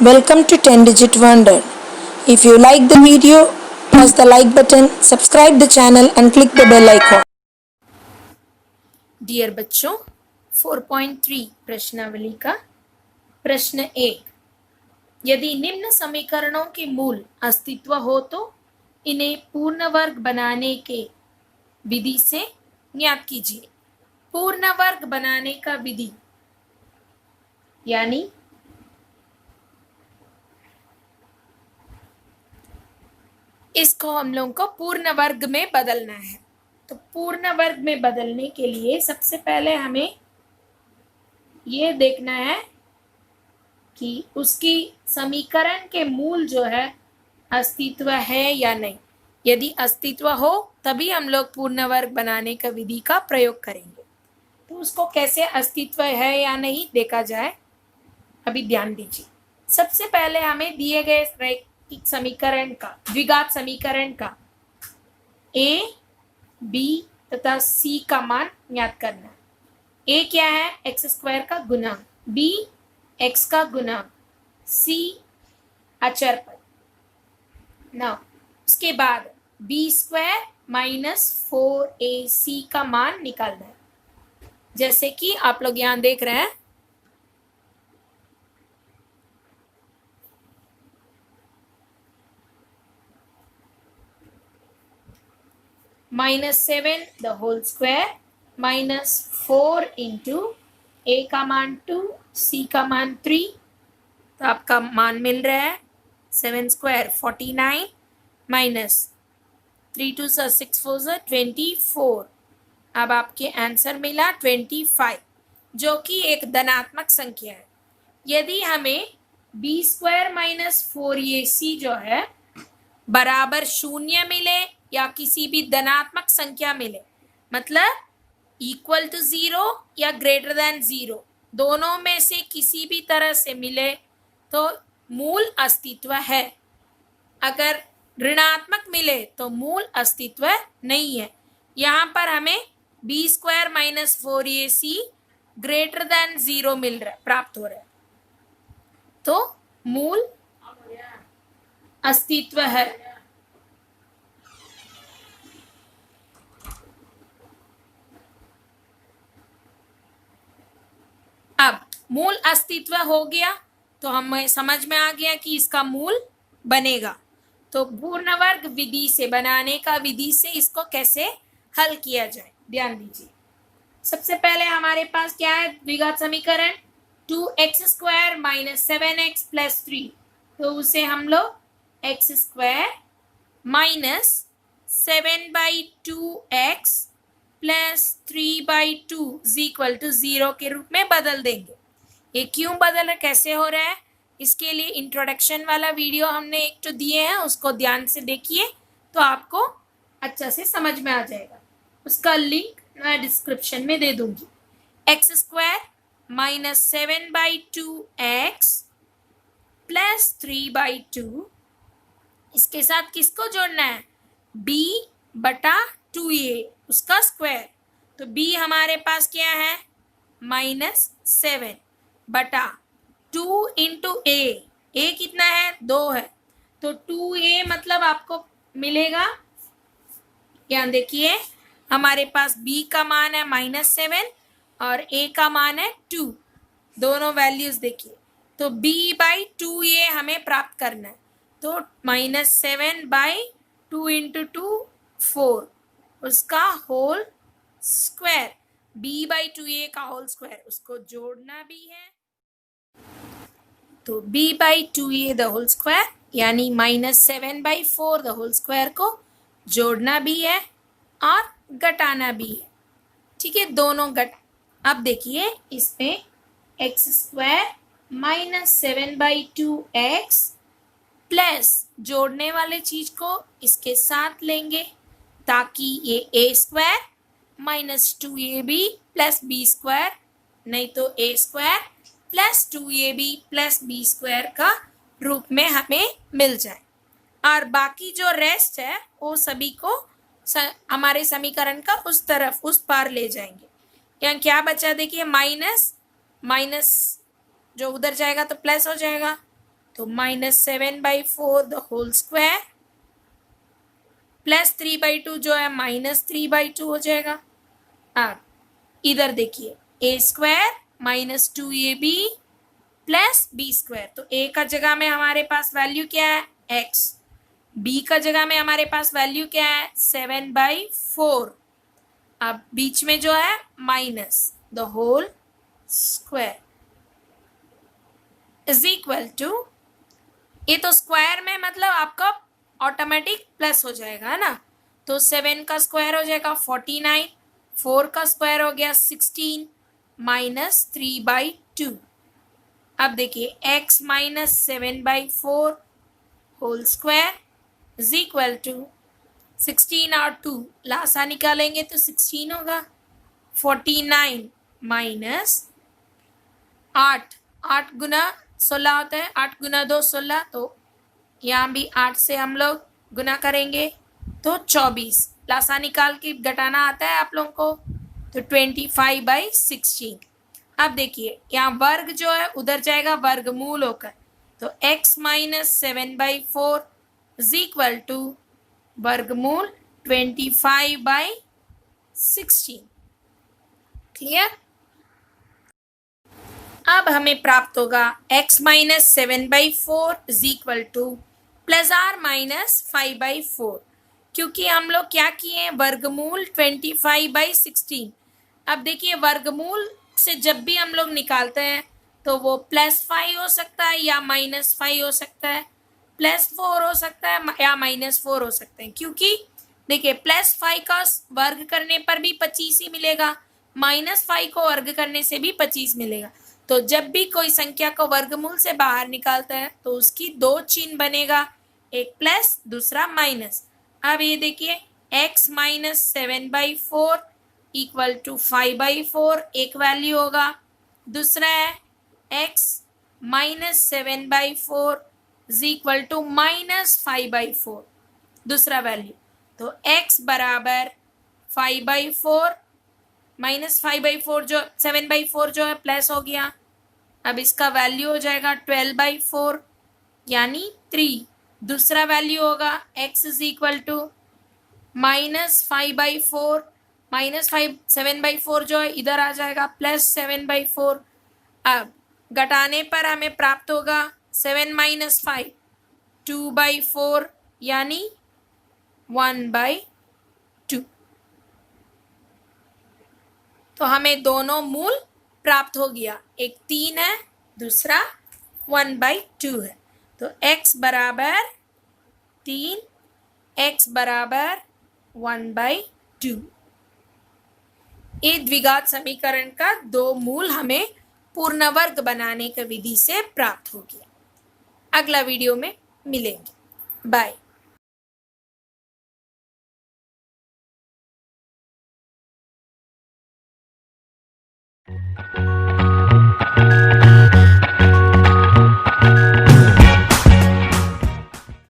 Welcome to 10 Digit Wonder. If you like the video, press the like button, subscribe the channel and click the bell icon. Dear बच्चों 4.3 प्रश्नावली का प्रश्न 1। यदि निम्न समीकरणों के मूल अस्तित्व हो तो इन्हें पूर्ण वर्ग बनाने के विधि से ज्ञात कीजिए। पूर्ण वर्ग बनाने का विधि यानी इसको हम लोगों को पूर्ण वर्ग में बदलना है। तो पूर्ण वर्ग में बदलने के लिए सबसे पहले हमें ये देखना है कि उसकी समीकरण के मूल जो है अस्तित्व है या नहीं। यदि अस्तित्व हो तभी हम लोग पूर्ण वर्ग बनाने का विधि का प्रयोग करेंगे। तो उसको कैसे अस्तित्व है या नहीं देखा जाए, अभी ध्यान दीजिए। सबसे पहले हमें दिए गए रैखिक समीकरण का, द्विघात समीकरण का ए, बी तथा सी का मान ज्ञात करना है। ए क्या है? एक्स स्क्वायर का गुणा, बी एक्स का गुणा, सी अचर पद। ना उसके बाद बी स्क्वायर माइनस 4ac का मान निकालना है। जैसे कि आप लोग यहां देख रहे हैं, -7 the whole square minus 4 into A का मान 2, सी का मान 3। तो आपका मान मिल रहा है 7 स्क्वायर 49 माइनस 3 2 6 4 24। अब आपके आंसर मिला 25, जो कि एक धनात्मक संख्या है। यदि हमें बी स्क्वायर माइनस 4ac जो है बराबर 0 मिले या किसी भी धनात्मक संख्या मिले, मतलब इक्वल टू 0 या ग्रेटर देन 0, दोनों में से किसी भी तरह से मिले तो मूल अस्तित्व है। अगर ऋणात्मक मिले तो मूल अस्तित्व नहीं है। यहाँ पर हमें B square minus 4ac greater than 0 मिल रहा है, प्राप्त हो रहा है, तो मूल अस्तित्व है। अब मूल अस्तित्व हो गया तो हमें समझ में आ गया कि इसका मूल बनेगा। तो पूर्ण वर्ग विधि से बनाने का विधि से इसको कैसे हल किया जाए, ध्यान दीजिए। सबसे पहले हमारे पास क्या है? द्विघात समीकरण 2x square minus 7x plus 3। तो उसे हम लोग X square minus 7/2x plus 3/2 equal to 0 के रूप में बदल देंगे। ये क्यों बदल रहा, कैसे हो रहा है, इसके लिए इंट्रोडक्शन वाला वीडियो हमने एक तो दिए हैं, उसको ध्यान से देखिए तो आपको अच्छा से समझ में आ जाएगा। उसका लिंक मैं डिस्क्रिप्शन में दे दूंगी। X square minus 7/2x plus 3/2, इसके साथ किसको जोड़ना है? b/2a, उसका स्क्वायर। तो b हमारे पास क्या है? -7 बटा 2 इंटू a कितना है? 2 है, तो 2a मतलब आपको मिलेगा, यहाँ देखिए हमारे पास b का मान है -7 और a का मान है 2, दोनों वैल्यूज देखिए। तो b/2a हमें प्राप्त करना है। तो -7/2 इंटू 2 4, उसका होल स्क्वायर, b/2a का होल स्क्वायर, उसको जोड़ना भी है। तो b/2a द होल स्क्वायर यानी -7/4 द होल स्क्वायर को जोड़ना भी है और घटाना भी है। ठीक है, दोनों घट। अब देखिए इसमें x square minus 7/2x plus जोड़ने वाले चीज को इसके साथ लेंगे ताकि ये a square minus 2ab plus B square, नहीं तो a square plus 2ab plus B square का रूप में हमें मिल जाए। और बाकी जो रेस्ट है वो सभी को हमारे समीकरण का उस तरफ, उस पार ले जाएंगे। यहाँ क्या बचा देखिए, माइनस माइनस जो उधर जाएगा तो प्लस हो जाएगा, तो -7/4 द होल स्क्वायर प्लस 3/2 जो है -3/2 हो जाएगा। अब इधर देखिए a square -2ab plus B square, तो a का जगह में हमारे पास वैल्यू क्या है x, b का जगह में हमारे पास वैल्यू क्या है 7/4। अब बीच में जो है minus the whole square is equal to, ये तो स्क्वायर में मतलब आपका ऑटोमेटिक प्लस हो जाएगा है ना, तो 7 का स्क्वायर हो जाएगा 49, 4 का स्क्वायर हो गया 16 -3/2। अब देखिए x -7/4 whole square is equal to 16 और 2 लासा निकालेंगे तो 16 होगा, 49 माइनस 8, 8 गुना 16 होता है, 8 गुना 2 16, तो यहाँ भी 8 से हम लोग गुना करेंगे तो 24, लासा निकाल के घटाना आता है आप लोगों को, तो 25/16। अब देखिए यहाँ वर्ग जो है उधर जाएगा वर्गमूल होकर, तो x -7/4 इज इक्वल टू वर्गमूल 25/16। क्लियर। अब हमें प्राप्त होगा x -7/4 is equal to +R-5/4, क्योंकि हम लोग क्या किए वर्गमूल 25/16। अब देखिए वर्गमूल से जब भी हम लोग निकालते हैं तो वो +5 हो सकता है या -5 हो सकता है, +4 हो सकता है या -4 हो सकते हैं, क्योंकि देखिए +5 का वर्ग करने पर भी 25 ही मिलेगा, -5 को वर्ग करने से भी 25 मिलेगा। तो जब भी कोई संख्या को वर्गमूल से बाहर निकालता है तो उसकी दो चिन्ह बनेगा, एक प्लस दूसरा माइनस। अब ये देखिए x -7/4 इक्वल टू 5/4 एक वैल्यू होगा, दूसरा है x -7/4 इज इक्वल टू -5/4 दूसरा वैल्यू, तो x बराबर 5/4 -5/4 जो 7/4 जो है प्लस हो गया, अब इसका वैल्यू हो जाएगा 12/4 यानी 3। दूसरा वैल्यू होगा x इज इक्वल टू -5/4 -7/4 जो है इधर आ जाएगा +7/4। अब घटाने पर हमें प्राप्त होगा 7 - 5 2/4 यानी 1/2। तो हमें दोनों मूल प्राप्त हो गया, एक 3 है दूसरा 1/2 है, तो x बराबर 3 x बराबर 1/2। ये द्विघात समीकरण का दो मूल हमें पूर्ण वर्ग बनाने की विधि से प्राप्त हो गया। अगला वीडियो में मिलेंगे, बाय।